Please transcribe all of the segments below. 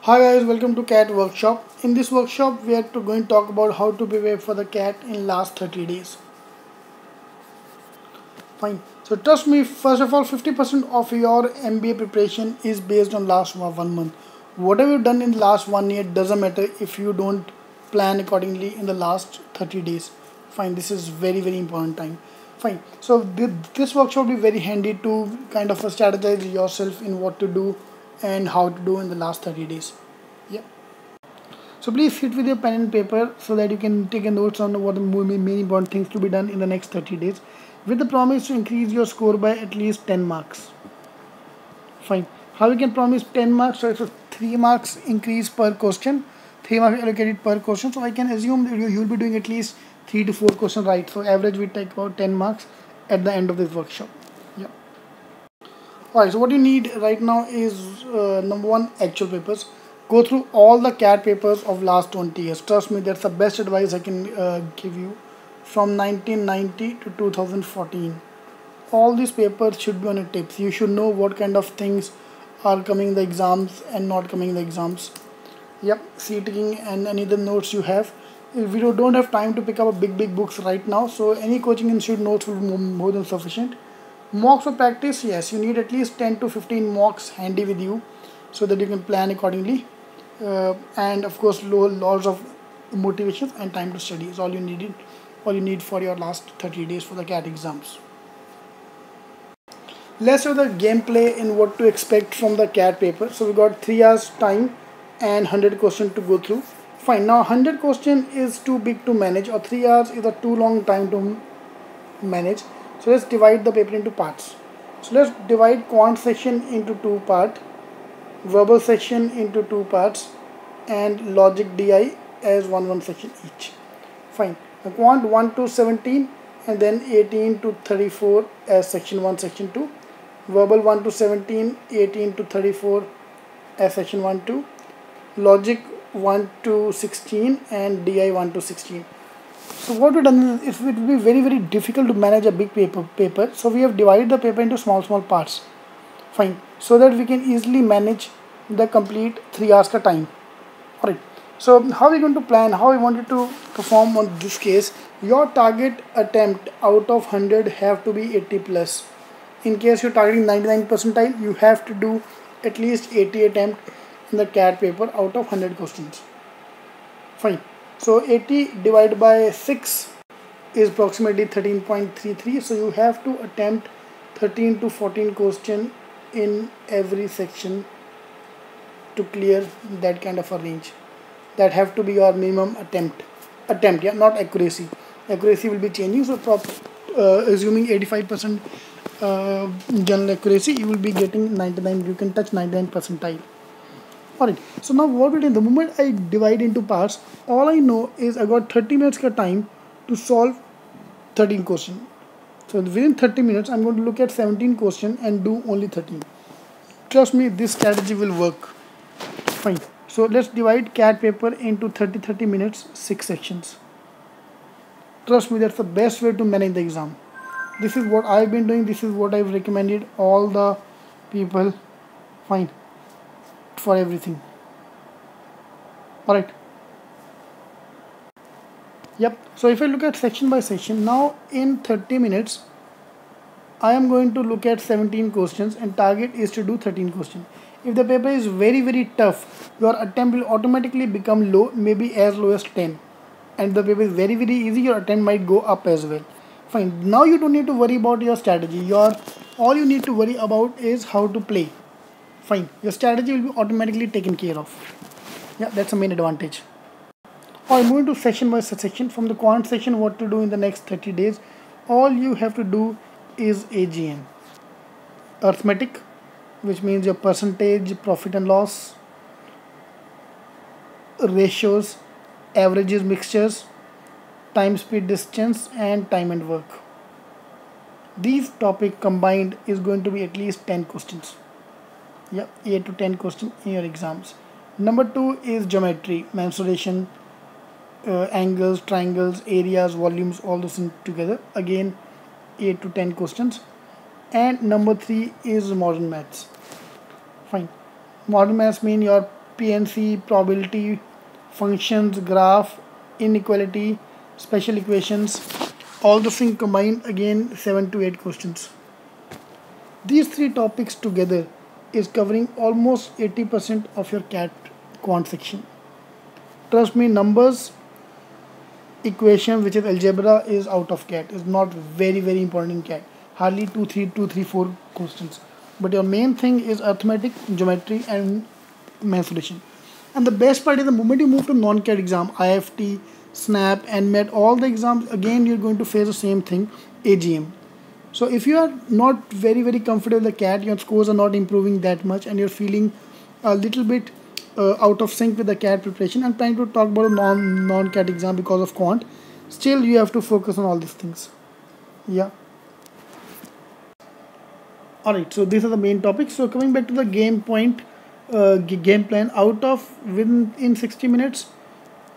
Hi guys, welcome to CAT workshop. In this workshop, we are going to talk about how to prepare for the CAT in last 30 days. Fine. So trust me, first of all, 50% of your MBA preparation is based on last 1 month. Whatever you've done in the last 1 year doesn't matter if you don't plan accordingly in the last 30 days. Fine. This is very important time. Fine. So this workshop will be very handy to kind of strategize yourself in what to do and how to do in the last 30 days. Yeah. So please sit with your pen and paper so that you can take a notes on what the main important things to be done in the next 30 days with the promise to increase your score by at least 10 marks. Fine. How you can promise 10 marks? So it's a 3 marks increase per question, 3 marks allocated per question. So I can assume that you'll be doing at least 3 to 4 questions right. So average we take about 10 marks at the end of this workshop. Yeah. Alright, so what you need right now is number one, actual papers. Go through all the CAT papers of last 20 years. Trust me, that's the best advice I can give you. From 1990 to 2014. All these papers should be on your tips. You should know what kind of things are coming in the exams and not coming in the exams. Yep, seating and any other notes you have. If you don't have time to pick up a big books right now, so any coaching institute notes will be more than sufficient. Mocks for practice, yes, you need at least 10 to 15 mocks handy with you so that you can plan accordingly. And of course, lots of motivation and time to study is all you need for your last 30 days for the CAT exams. Let's have the gameplay in what to expect from the CAT paper. So we got 3 hours time and 100 questions to go through. Fine. Now 100 question is too big to manage, or 3 hours is a too long time to manage. So let's divide the paper into parts. So let's divide quant section into 2 parts, verbal section into 2 parts, and logic DI as one section each. Fine. Now quant 1 to 17 and then 18 to 34 as section 1, section 2. Verbal 1 to 17, 18 to 34 as section 1, 2. Logic 1 to 16 and DI 1 to 16. So what we've done is, it will be very difficult to manage a big paper, so we have divided the paper into small parts. Fine. So that we can easily manage the complete 3 hours ka time. Alright. So how are we going to plan, how we wanted to perform on this case? Your target attempt out of 100 have to be 80 plus. In case you're targeting 99 percentile, you have to do at least 80 attempt in the CAT paper out of 100 questions. Fine. So 80 divided by 6 is approximately 13.33. So you have to attempt 13 to 14 questions in every section to clear that kind of a range. That have to be your minimum attempt, yeah, not accuracy. Accuracy will be changing. So assuming 85% general accuracy, you will be getting 99. You can touch 99 percentile. Alright, so now what we do, the moment I divide into parts, all I know is I got 30 minutes ka time to solve 13 questions. So within 30 minutes, I'm going to look at 17 questions and do only 13. Trust me, this strategy will work. Fine. So let's divide CAT paper into 30 minutes, 6 sections. Trust me, that's the best way to manage the exam. This is what I've been doing. This is what I've recommended all the people. Fine. For everything. Alright. Yep. So if I look at section by section, now in 30 minutes, I am going to look at 17 questions and target is to do 13 questions. If the paper is very tough, your attempt will automatically become low, maybe as low as 10. And the paper is very easy, your attempt might go up as well. Fine. Now you don't need to worry about your strategy. All you need to worry about is how to play. Fine. Your strategy will be automatically taken care of. Yeah, that's the main advantage. Alright, moving to section by section. From the quant section, what to do in the next 30 days. All you have to do is AGM. Arithmetic, which means your percentage, profit and loss, ratios, averages, mixtures, time, speed, distance, and time and work. These topics combined is going to be at least 10 questions. Yeah, 8 to 10 questions in your exams. Number 2 is geometry, mensuration, angles, triangles, areas, volumes, all those together. Again, 8 to 10 questions. And number 3 is modern maths. Fine. Modern maths mean your PNC, probability, functions, graph, inequality, special equations, all the things combined, again 7 to 8 questions. These three topics together is covering almost 80% of your CAT quant section. Trust me, numbers, equation, which is algebra, is out of CAT. Is not very important in CAT. Hardly 2, 3, 4 questions. But your main thing is arithmetic, geometry, and mensuration. And the best part is the moment you move to non-CAT exam, IFT, SNAP, and MET, all the exams, again you're going to face the same thing, AGM. So if you are not very comfortable with the CAT, your scores are not improving that much, and you're feeling a little bit out of sync with the CAT preparation, I'm trying to talk about a non-CAT exam because of quant. Still, you have to focus on all these things. Yeah. Alright, so these are the main topics. So coming back to the game plan, in 60 minutes,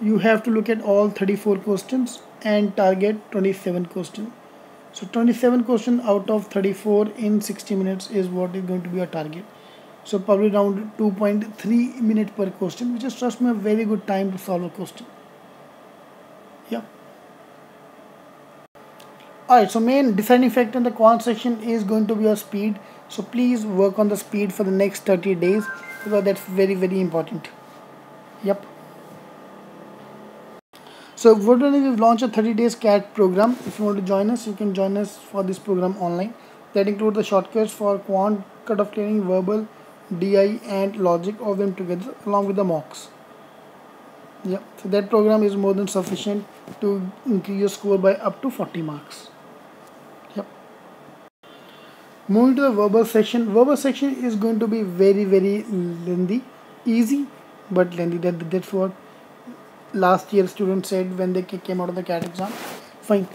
you have to look at all 34 questions and target 27 questions. So 27 questions out of 34 in 60 minutes is what is going to be a target. So probably around 2.3 minutes per question, which is, trust me, a very good time to solve a question. Yeah. Alright, so main deciding factor in the quant section is going to be your speed. So please work on the speed for the next 30 days because that's very important. Yep. So what we're doing is launch a 30 days CAT program. If you want to join us, you can join us for this program online. That includes the shortcuts for quant, cutoff clearing, verbal, DI, and logic, all of them together along with the mocks. Yeah, so that program is more than sufficient to increase your score by up to 40 marks. Yep. Moving to the verbal section. Verbal section is going to be very lengthy, easy but lengthy. That's what last year students said when they came out of the CAT exam. Fine.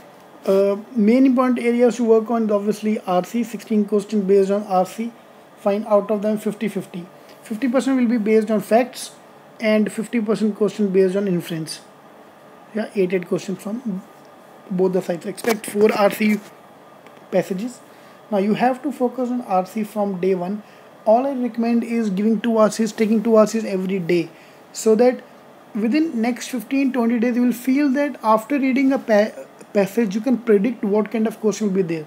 Main important areas to work on is obviously RC, 16 questions based on RC. Fine, out of them 50-50. 50% will be based on facts and 50% question based on inference. Yeah, 8 questions from both the sides. Expect 4 RC passages. Now you have to focus on RC from day one. All I recommend is taking 2 RCs every day, so that within next 15-20 days you will feel that after reading a passage you can predict what kind of question will be there.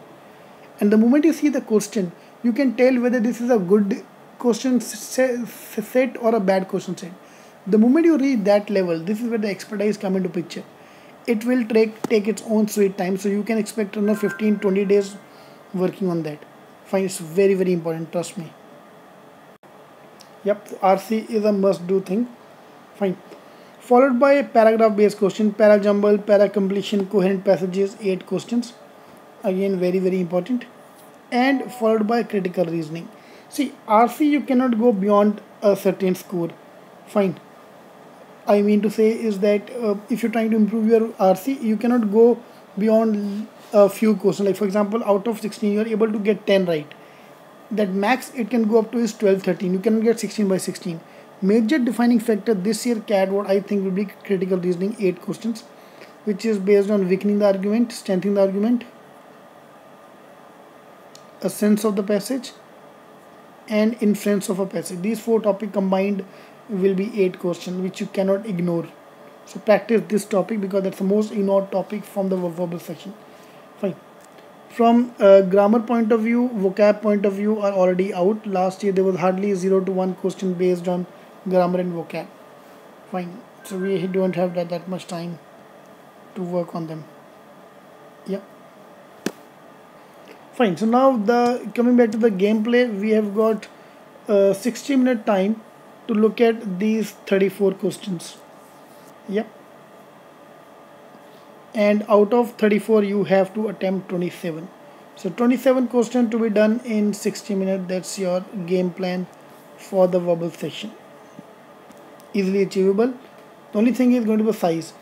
And the moment you see the question, you can tell whether this is a good question set or a bad question set. The moment you reach that level, this is where the expertise come into picture. It will take its own sweet time, so you can expect 15-20 days working on that. Fine, it's very important, trust me. Yep, RC is a must do thing. Fine. Followed by a paragraph based question, para jumble, para completion, coherent passages, 8 questions. Again, very important. And followed by critical reasoning. See, RC you cannot go beyond a certain score. Fine. I mean to say is that if you're trying to improve your RC, you cannot go beyond a few questions. Like for example, out of 16 you are able to get 10 right. That max it can go up to is 12-13. You cannot get 16 by 16. Major defining factor this year CAT, what I think will be critical reasoning, 8 questions, which is based on weakening the argument, strengthening the argument, a sense of the passage, and inference of a passage. These 4 topics combined will be 8 questions, which you cannot ignore. So practice this topic because that's the most ignored topic from the verbal section. Fine. From grammar point of view, vocab point of view are already out. Last year there was hardly 0 to 1 question based on grammar and vocab. Fine. So we don't have that much time to work on them. Yeah. Fine. So now coming back to the gameplay, we have got 60-minute time to look at these 34 questions. Yep. And out of 34 you have to attempt 27. So 27 questions to be done in 60 minutes. That's your game plan for the verbal section. Easily achievable. The only thing is going to be size.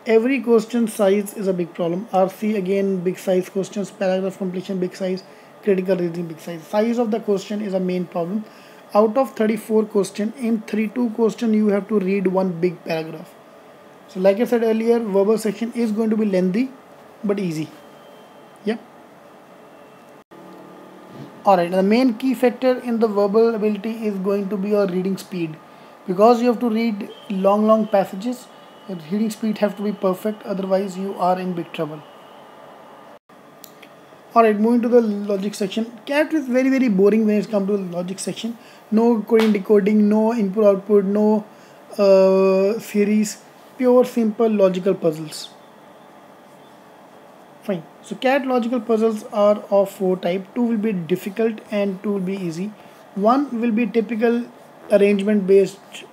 Every question size is a big problem. RC again big size questions, paragraph completion big size, critical reasoning big size. Size of the question is a main problem. Out of 34 questions, in 32 questions you have to read one big paragraph. So like I said earlier, verbal section is going to be lengthy but easy. Yeah. Alright, the main key factor in the verbal ability is going to be your reading speed. because you have to read long passages. Your reading speed have to be perfect, otherwise you are in big trouble. Alright, moving to the logic section. CAT is very boring when it comes to the logic section. No coding, decoding, no input output, no series, pure simple logical puzzles. Fine. So CAT logical puzzles are of 4 types. 2 will be difficult and 2 will be easy. 1 will be typical arrangement based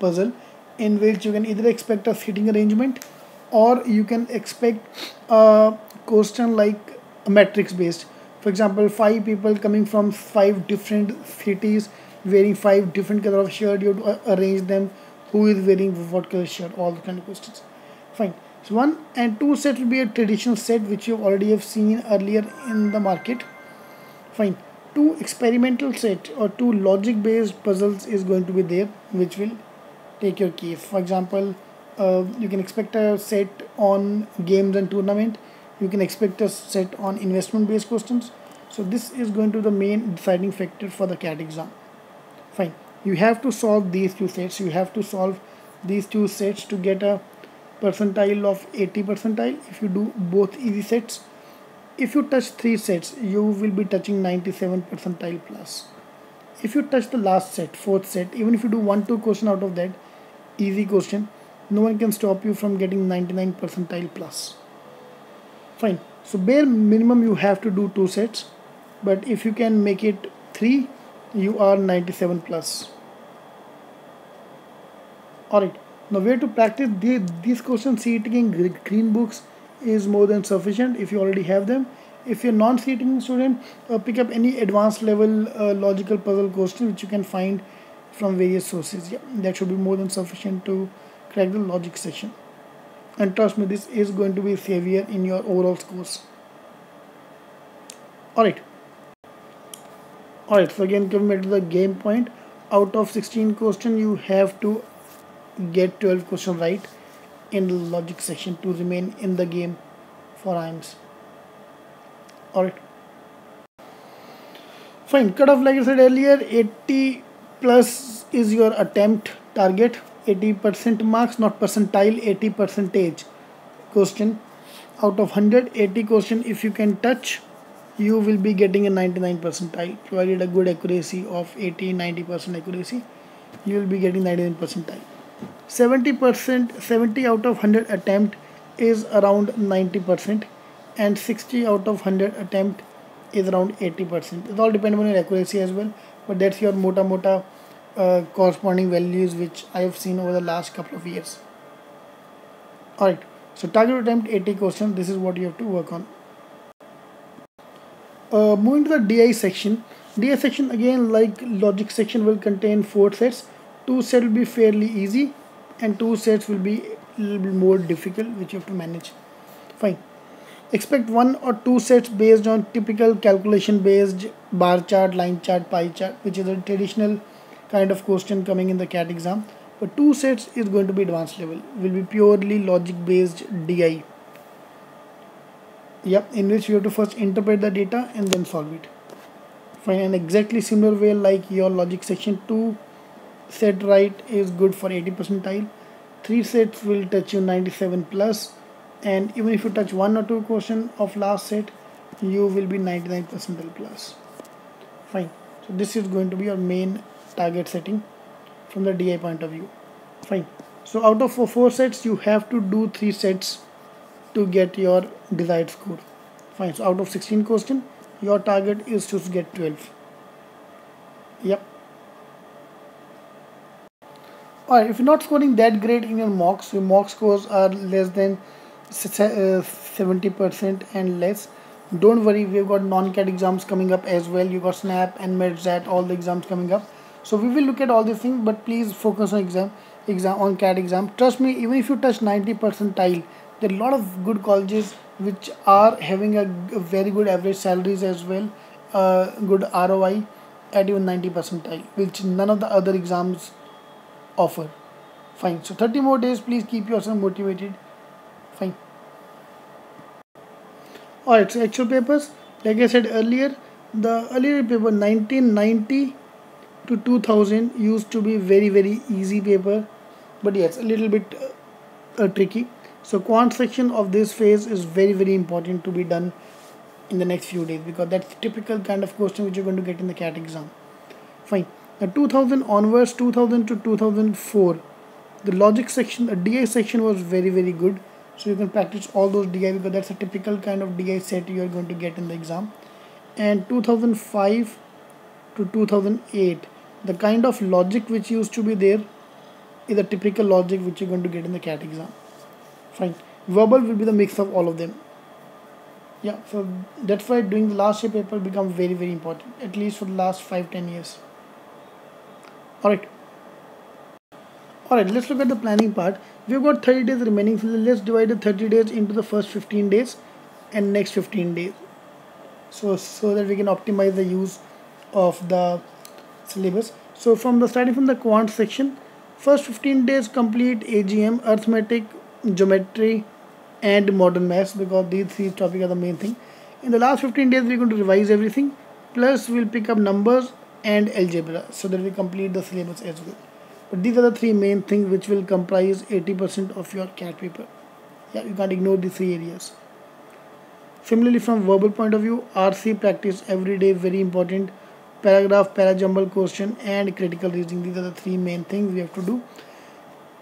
puzzle, in which you can either expect a seating arrangement or you can expect a question like a matrix based. For example, 5 people coming from 5 different cities wearing 5 different color of shirt. You have to arrange them, who is wearing what color shirt, all the kind of questions. Fine. So 1 and 2 set will be a traditional set which you already have seen earlier in the market. Fine. 2 experimental set or 2 logic based puzzles is going to be there, which will take your case. For example, you can expect a set on games and tournament. You can expect a set on investment based questions. So this is going to be the main deciding factor for the CAT exam. Fine. You have to solve these 2 sets. You have to solve these 2 sets to get a percentile of 80 percentile if you do both easy sets. If you touch 3 sets, you will be touching 97 percentile plus. If you touch the last set, 4th set, even if you do 1-2 question out of that easy question, no one can stop you from getting 99 percentile plus. Fine. So bare minimum you have to do 2 sets, but if you can make it 3, you are 97 plus. Alright. Now where to practice these questions, seating in green books is more than sufficient if you already have them. If you're non-seating student, pick up any advanced level logical puzzle question which you can find from various sources. Yeah, that should be more than sufficient to crack the logic section. And trust me, this is going to be a savior in your overall scores. Alright. So again, coming back to the game point, out of 16 questions, you have to get 12 questions right in the logic section to remain in the game for IIMs. Alright. Fine. Cutoff, like I said earlier, 80 plus is your attempt target. 80% marks, not percentile, 80 percentage question. Out of 100, 80 question if you can touch, you will be getting a 99 percentile. Provided a good accuracy of 80-90% accuracy, you will be getting 99 percentile. 70%, 70 out of 100 attempt is around 90%, and 60 out of 100 attempt is around 80%. It all depends on your accuracy as well, but that's your mota corresponding values which I have seen over the last couple of years. Alright, so target attempt 80 questions, this is what you have to work on. Moving to the DI section. DI section, again, like logic section, will contain 4 sets. 2 sets will be fairly easy and 2 sets will be a little bit more difficult, which you have to manage. Fine. Expect 1 or 2 sets based on typical calculation based bar chart, line chart, pie chart, which is a traditional kind of question coming in the CAT exam. But 2 sets is going to be advanced level, will be purely logic based DI. Yep, in which you have to first interpret the data and then solve it. Fine, and exactly similar way like your logic section, 2 set right is good for 80 percentile. 3 sets will touch you 97 plus, and even if you touch 1 or 2 question of last set, you will be 99 percentile plus. Fine. So this is going to be your main target setting from the DI point of view. Fine. So out of 4 sets, you have to do 3 sets to get your desired score. Fine. So out of 16 questions, your target is to get 12. Yep. Alright, if you're not scoring that great in your mocks, your mock scores are less than 70% and less, don't worry, we've got non-CAT exams coming up as well. You got SNAP and MedSat, all the exams coming up. So we will look at all these things, but please focus on on CAT exam. Trust me, even if you touch 90 percentile, there are a lot of good colleges which are having a very good average salaries as well, good ROI at even 90 percentile, which none of the other exams offer. Fine. So 30 more days, please keep yourself motivated. Fine. Alright, so actual papers, like I said earlier, the earlier paper 1990 to 2000 used to be very easy paper, but yes, a little bit tricky. So quant section of this phase is very important to be done in the next few days, because that's the typical kind of question which you're going to get in the CAT exam. Fine. Now 2000 onwards, 2000 to 2004, the logic section, the DI section was very good. So you can practice all those DI, because that's a typical kind of DI set you are going to get in the exam. And 2005 to 2008, the kind of logic which used to be there is a typical logic which you're going to get in the CAT exam. Fine. Verbal will be the mix of all of them. Yeah, so that's why doing the last year paper become very important, at least for the last 5-10 years. Alright, let's look at the planning part. We've got 30 days remaining, so let's divide the 30 days into the first 15 days and next 15 days, so that we can optimize the use of the syllabus. So starting from the quant section, first 15 days complete AGM, arithmetic, geometry and modern maths, because these three topics are the main thing. In the last 15 days we're going to revise everything, plus we'll pick up numbers and algebra, so that we complete the syllabus as well. But these are the three main things which will comprise 80% of your CAT paper. Yeah, you can't ignore these three areas. Similarly, from verbal point of view, RC practice every day, very important. Paragraph, parajumble question and critical reasoning, these are the three main things we have to do.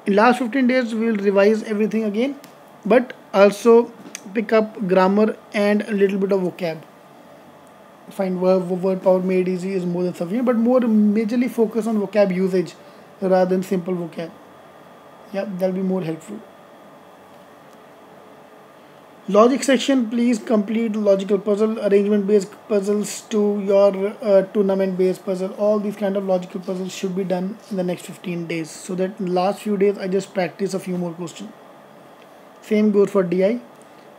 In last 15 days we will revise everything again, but also pick up grammar and a little bit of vocab. Find word power made easy is more than sufficient, but more majorly focus on vocab usage rather than simple vocab. Yeah, that'll be more helpful. Logic section, please complete logical puzzle, arrangement based puzzles to your tournament based puzzle. All these kind of logical puzzles should be done in the next 15 days, so that in the last few days I just practice a few more questions. Same goes for DI.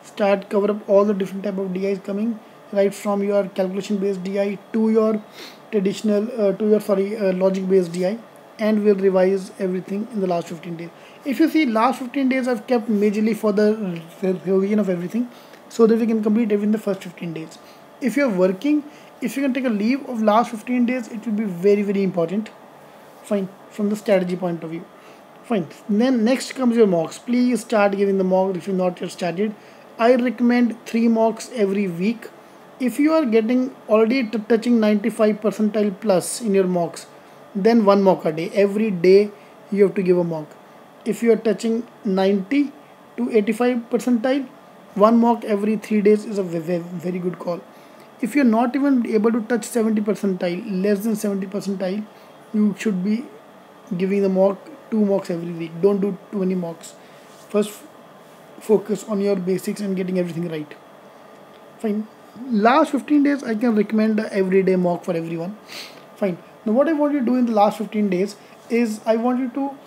Start cover up all the different type of DIs coming, right from your calculation based DI to your traditional logic based DI, and we'll revise everything in the last 15 days. If you see, last 15 days I've kept majorly for the revision of everything, so that we can complete everything in the first 15 days. If you're working, if you can take a leave of last 15 days, it will be very important. Fine, from the strategy point of view. Fine. Then next comes your mocks. Please start giving the mock if you're not yet started. I recommend 3 mocks every week. If you are getting already touching 95 percentile plus in your mocks, then 1 mock a day. Every day you have to give a mock. If you are touching 90 to 85 percentile, 1 mock every 3 days is a very good call. If you are not even able to touch 70 percentile, less than 70 percentile, you should be giving the mock 2 mocks every week. Don't do too many mocks. First focus on your basics and getting everything right. Fine. Last 15 days I can recommend the everyday mock for everyone. Fine. Now what I want you to do in the last 15 days is I want you to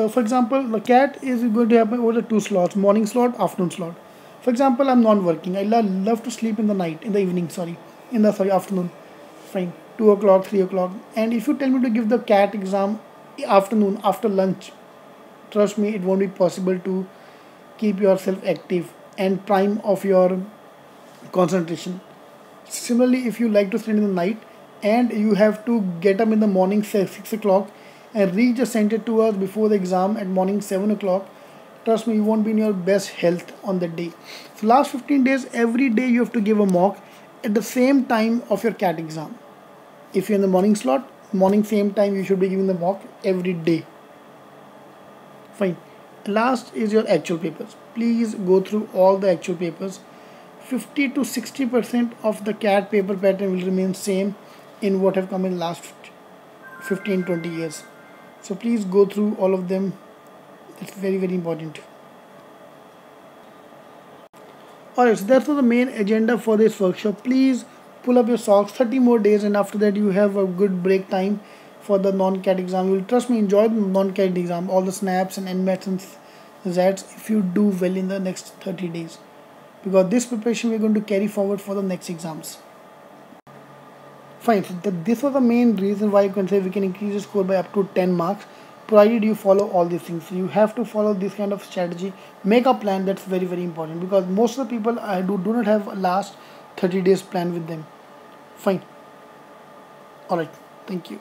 for example, the CAT is going to happen over the 2 slots, morning slot, afternoon slot. For example, I'm not working. I love to sleep in the afternoon. Fine, 2 o'clock, 3 o'clock. And if you tell me to give the CAT exam afternoon after lunch, trust me, it won't be possible to keep yourself active and prime of your concentration. Similarly, if you like to sleep in the night and you have to get up in the morning, say 6 o'clock, and reach the center 2 hours before the exam at morning 7 o'clock, trust me, you won't be in your best health on that day. So last 15 days, every day you have to give a mock at the same time of your CAT exam. If you're in the morning slot, morning same time, you should be giving the mock every day. Fine. Last is your actual papers. Please go through all the actual papers. 50 to 60% of the CAT paper pattern will remain same in what have come in last 15-20 years. So please go through all of them. It's very important. Alright, so that's the main agenda for this workshop. Please pull up your socks. 30 more days, and after that you have a good break time for the non-CAT exam. You will, trust me, enjoy the non-CAT exam, all the snaps and NMATs and ZATs if you do well in the next 30 days. Because this preparation we're going to carry forward for the next exams. Fine, so this was the main reason why you can say we can increase the score by up to 10 marks, provided you follow all these things. So you have to follow this kind of strategy, make a plan. That's very important, because most of the people do not have a last 30 days plan with them. Fine. Alright, thank you.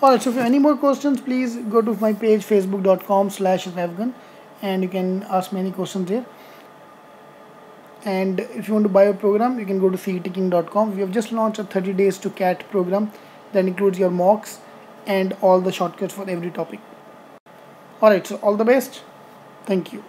Alright, so if you have any more questions, please go to my page facebook.com/Revgan, and you can ask me any questions there. And if you want to buy a program, you can go to CETking.com. We have just launched a 30 days to CAT program that includes your mocks and all the shortcuts for every topic. Alright, so all the best. Thank you.